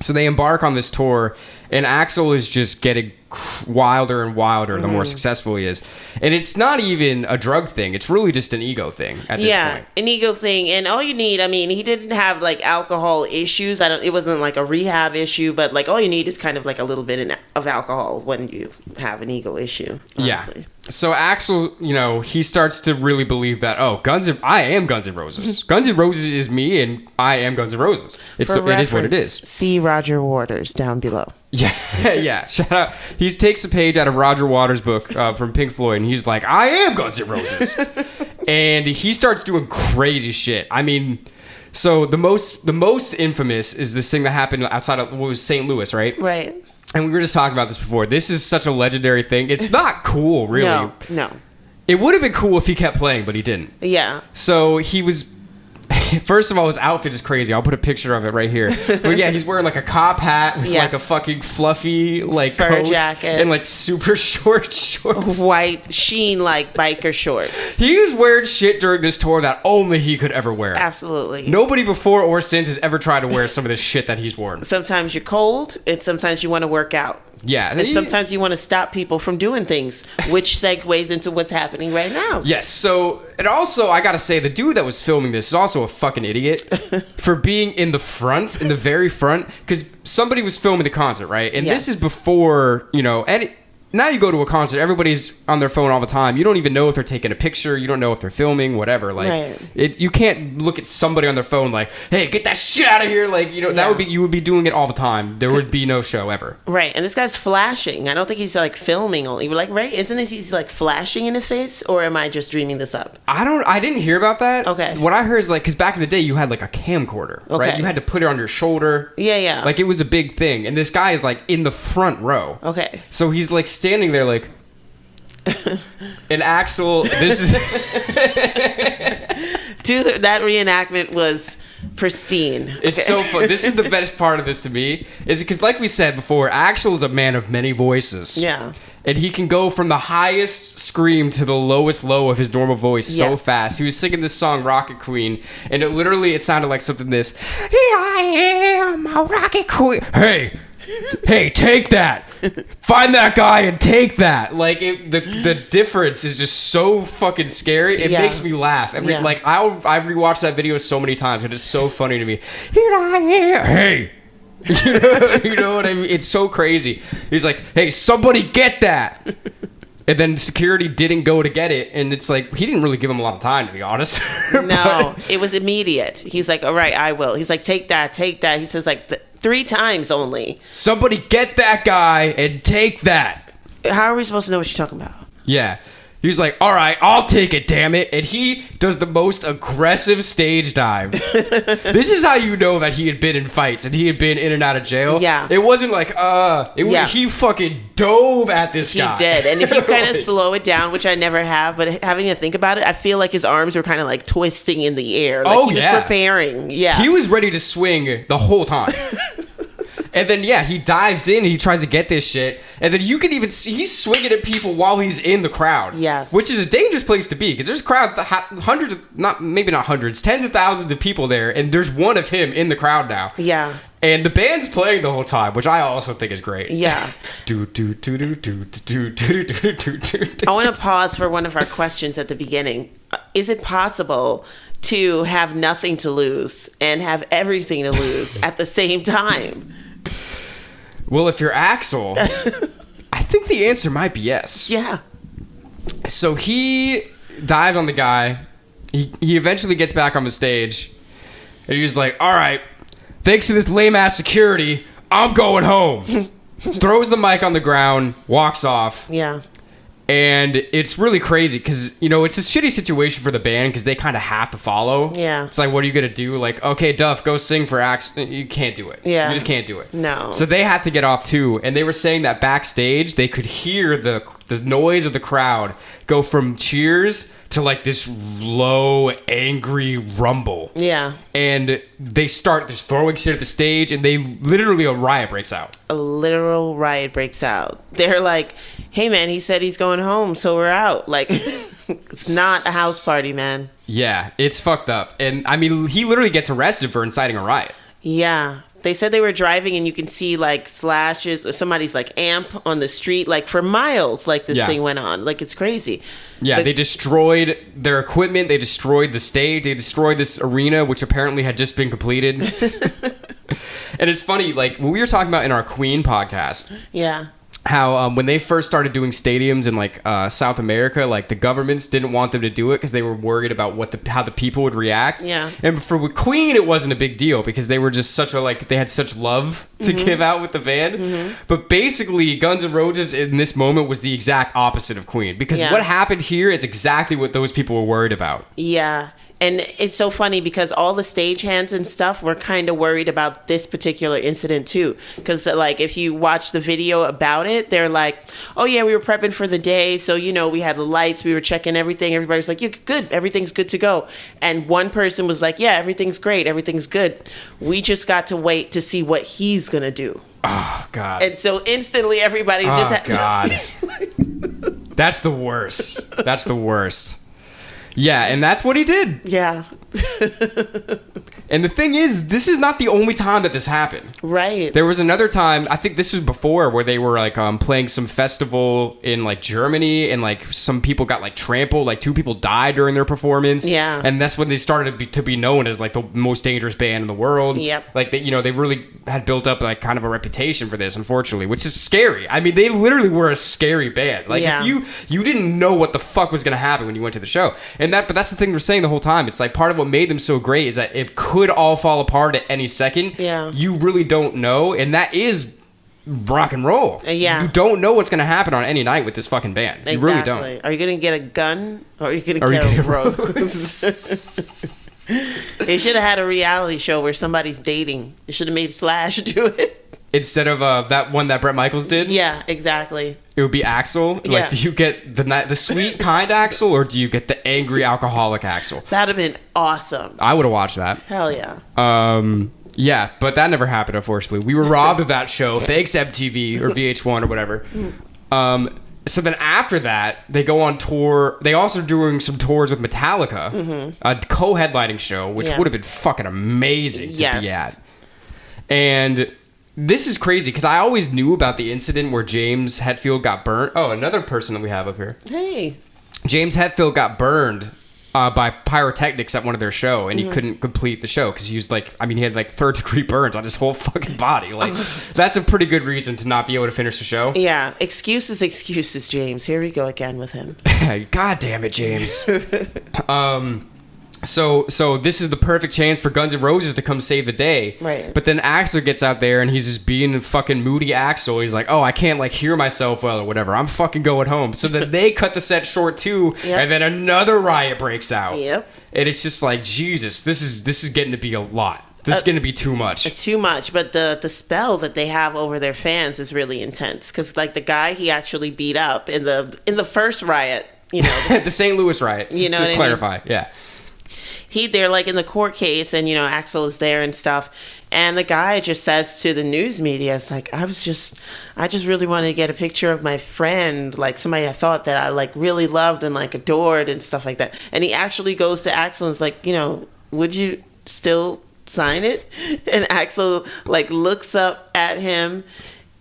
So they embark on this tour, and Axl is just getting wilder and wilder the more successful he is. And it's not even a drug thing. It's really just an ego thing at this point. An ego thing. And all you need, I mean, he didn't have like alcohol issues. It wasn't like a rehab issue, but like all you need is kind of like a little bit of alcohol when you have an ego issue. Honestly. Yeah. So Axl, he starts to really believe that, I am Guns N' Roses. Guns N' Roses is me, and I am Guns N' Roses. It is what it is. See Roger Waters down below. Yeah, yeah. Shout out. He takes a page out of Roger Waters' book from Pink Floyd, and he's like, I am Guns N' Roses. And he starts doing crazy shit. I mean, so the most infamous is this thing that happened outside of what was St. Louis, right? Right. And we were just talking about this before. This is such a legendary thing. It's not cool, really. No. It would have been cool if he kept playing, but he didn't. Yeah. So he was... First of all, his outfit is crazy. I'll put a picture of it right here. But yeah, he's wearing like a cop hat with like a fucking fluffy like fur coat jacket and like super short shorts. White sheen like biker shorts. He was wearing shit during this tour that only he could ever wear. Absolutely. Nobody before or since has ever tried to wear some of this shit that he's worn. Sometimes you're cold and sometimes you want to work out. Yeah. And sometimes you want to stop people from doing things, which segues into what's happening right now. Yes. So, and also, I got to say, the dude that was filming this is also a fucking idiot for being in the front, in the very front, because somebody was filming the concert, right? And this is before, now you go to a concert, everybody's on their phone all the time. You don't even know if they're taking a picture. You don't know if they're filming, whatever. Like, you can't look at somebody on their phone like, hey, get that shit out of here. Like, that would be, you would be doing it all the time. There would be no show ever. Right. And this guy's flashing. I don't think he's like filming only. We're like, right? Isn't this, he's like flashing in his face? Or am I just dreaming this up? I didn't hear about that. Okay. What I heard is like, because back in the day, you had like a camcorder, right? You had to put it on your shoulder. Yeah. Like, it was a big thing. And this guy is like in the front row. Okay. So he's like standing there like, and Axl, this is dude, that reenactment was pristine. It's so fun. This is the best part of this to me, is because like we said before, Axl is a man of many voices. Yeah. And he can go from the highest scream to the lowest low of his normal voice so fast. He was singing this song, Rocket Queen, and it sounded like something this, here I am, a Rocket Queen. Hey, take that. Find that guy and take that. Like, the difference is just so fucking scary. It makes me laugh. Like, I've rewatched that video so many times. It is so funny to me. Here I am. Hey. You know what I mean? It's so crazy. He's like, hey, somebody get that. And then security didn't go to get it. And it's like, he didn't really give him a lot of time, to be honest. No, it was immediate. He's like, all right, I will. He's like, take that. He says like 3 times only. Somebody get that guy and take that. How are we supposed to know what you're talking about? Yeah. He's like, all right, I'll take it, damn it. And he does the most aggressive stage dive. This is how you know that he had been in fights and he had been in and out of jail. Yeah. It wasn't like, he fucking dove at this guy. He did. And if you kind of slow it down, which I never have, but having to think about it, I feel like his arms were kind of like twisting in the air. Like he was preparing. Yeah. He was ready to swing the whole time. And then, he dives in and he tries to get this shit. And then you can even see he's swinging at people while he's in the crowd. Yes. Which is a dangerous place to be because there's a crowd, hundreds, maybe not hundreds, tens of thousands of people there. And there's one of him in the crowd now. Yeah. And the band's playing the whole time, which I also think is great. Yeah. I want to pause for one of our questions at the beginning. Is it possible to have nothing to lose and have everything to lose at the same time? Well, if you're Axl, I think the answer might be yes. Yeah. So he dives on the guy. He eventually gets back on the stage. And he's like, all right, thanks to this lame-ass security, I'm going home. Throws the mic on the ground, walks off. Yeah. And it's really crazy because, it's a shitty situation for the band because they kind of have to follow. Yeah. It's like, what are you going to do? Like, okay, Duff, go sing for Axl. You can't do it. Yeah. You just can't do it. No. So they had to get off too. And they were saying that backstage, they could hear the noise of the crowd go from cheers to like this low, angry rumble. Yeah. And they start just throwing shit at the stage and literally a riot breaks out. A literal riot breaks out. They're like, hey man, he said he's going home, so we're out. Like, it's not a house party, man. Yeah, it's fucked up. And I mean, he literally gets arrested for inciting a riot. Yeah. They said they were driving and you can see like slashes or somebody's like amp on the street, like for miles, like this thing went on. Like, it's crazy. Yeah, they destroyed their equipment. They destroyed the stage. They destroyed this arena, which apparently had just been completed. And it's funny, like, when we were talking about in our Queen podcast. Yeah. How when they first started doing stadiums in like South America, like the governments didn't want them to do it because they were worried about how the people would react. Yeah. And with Queen, it wasn't a big deal because they were just they had such love to give out with the band. But basically, Guns N' Roses in this moment was the exact opposite of Queen because what happened here is exactly what those people were worried about. Yeah. And it's so funny because all the stagehands and stuff were kind of worried about this particular incident too. Because like if you watch the video about it, they're like, "Oh yeah, we were prepping for the day, so we had the lights, we were checking everything. Everybody was like, "You're good, everything's good to go." And one person was like, "Yeah, everything's great, everything's good. We just got to wait to see what he's gonna do." Oh God! And so instantly everybody just had. God. That's the worst. That's the worst. Yeah, and that's what he did. Yeah. And the thing is, this is not the only time that this happened. Right. There was another time, I think this was before, where they were like playing some festival in like Germany, and like some people got like trampled, like 2 people died during their performance. Yeah. And that's when they started to be known as like the most dangerous band in the world. Yep. Like they really had built up like kind of a reputation for this, unfortunately, which is scary. I mean, they literally were a scary band. Like if you didn't know what the fuck was going to happen when you went to the show. But that's the thing we're saying the whole time. It's like part of what made them so great is that it could all fall apart at any second. Yeah. You really don't know, and that is rock and roll. Yeah. You don't know what's going to happen on any night with this fucking band. Exactly. You really don't. Are you going to get a gun or are you going to get a rose? They should have had a reality show where somebody's dating. They should have made Slash do it. Instead of that one that Bret Michaels did? Yeah, exactly. It would be Axl. Yeah. Like, do you get the sweet kind Axl, or do you get the angry alcoholic Axl? That'd have been awesome. I would have watched that. Hell yeah. Yeah, but that never happened, unfortunately. We were robbed of that show. Thanks, MTV or VH1 or whatever. So then after that, they go on tour. They also doing some tours with Metallica, a co-headlining show, which would have been fucking amazing to be at. And this is crazy because I always knew about the incident where James Hetfield got burnt. Oh, another person that we have up here. Hey. James Hetfield got burned by pyrotechnics at one of their show, and he couldn't complete the show because he was like, I mean, he had like 3rd-degree burns on his whole fucking body. Like, that's a pretty good reason to not be able to finish the show. Yeah. Excuses, James. Here we go again with him. God damn it, James. So this is the perfect chance for Guns N' Roses to come save the day. Right. But then Axl gets out there and he's just being a fucking moody Axl. He's like, oh, I can't like hear myself well or whatever. I'm fucking going home. So then they cut the set short too, and then another riot breaks out. Yep. And it's just like, Jesus, this is getting to be a lot. This is going to be too much. It's too much, but the spell that they have over their fans is really intense. Because like the guy he actually beat up in the first riot, the St. Louis riot. Just you know to what clarify, I mean? yeah. They're like in the court case, and Axl is there and stuff, and the guy just says to the news media, "It's like I just really wanted to get a picture of my friend, like somebody I thought that I like really loved and like adored and stuff like that." And he actually goes to Axl and is like, "Would you still sign it?" And Axl like looks up at him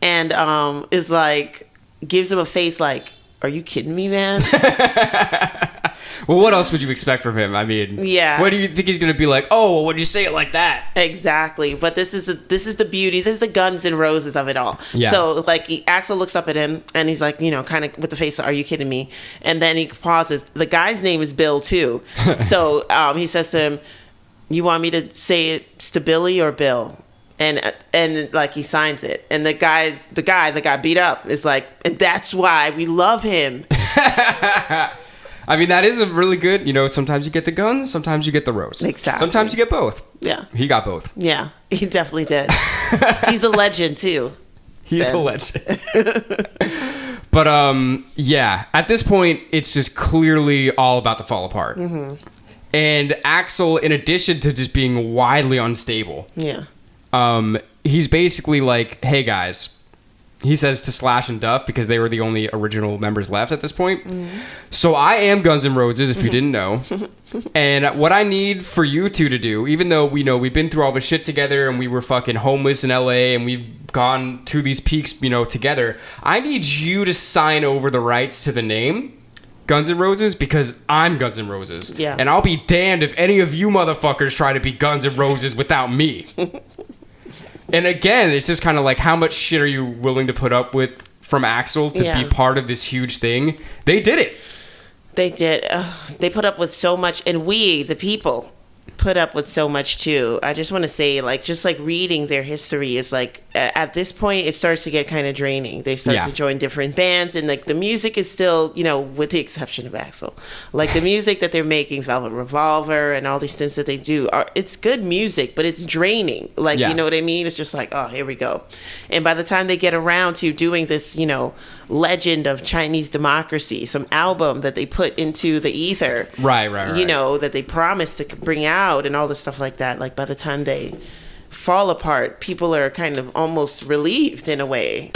and is like, gives him a face like, "Are you kidding me, man?" Well, what else would you expect from him? I mean, what do you think he's going to be like? Oh, well, why'd you say it like that? Exactly. But this is the beauty. This is the Guns N' Roses of it all. Yeah. So, like, Axl looks up at him, and he's like, kind of with the face, "Are you kidding me?" And then he pauses. The guy's name is Bill, too. So, he says to him, "You want me to say it to Billy or Bill?" And like he signs it. And the guy that got beat up is like, "And that's why we love him." I mean, that is a really good, sometimes you get the guns, sometimes you get the rose. Exactly. Sometimes you get both. Yeah. He got both. Yeah, he definitely did. He's a legend, too. He's a legend. But, at this point, it's just clearly all about to fall apart. And Axl, in addition to just being widely unstable, he's basically like, hey, guys, he says to Slash and Duff because they were the only original members left at this point. So I am Guns N' Roses, if you didn't know. And what I need for you two to do, even though we know we've been through all the shit together and we were fucking homeless in LA and we've gone to these peaks, together, I need you to sign over the rights to the name Guns N' Roses because I'm Guns N' Roses. Yeah. And I'll be damned if any of you motherfuckers try to be Guns N' Roses without me. And again, it's just kind of like, how much shit are you willing to put up with from AXL to be part of this huge thing? They did it. They did. They put up with so much, and we, the people, put up with so much too. I just want to say, just reading their history is at this point, it starts to get kind of draining. They start to join different bands, and the music is still, with the exception of AXL, the music that they're making, Velvet Revolver, and all these things that they do, it's good music, but it's draining. You know what I mean? It's just oh, here we go. And by the time they get around to doing this, legend of Chinese democracy, some album that they put into the ether, right. That they promised to bring out and all this stuff like that. By the time they fall apart, people are kind of almost relieved in a way.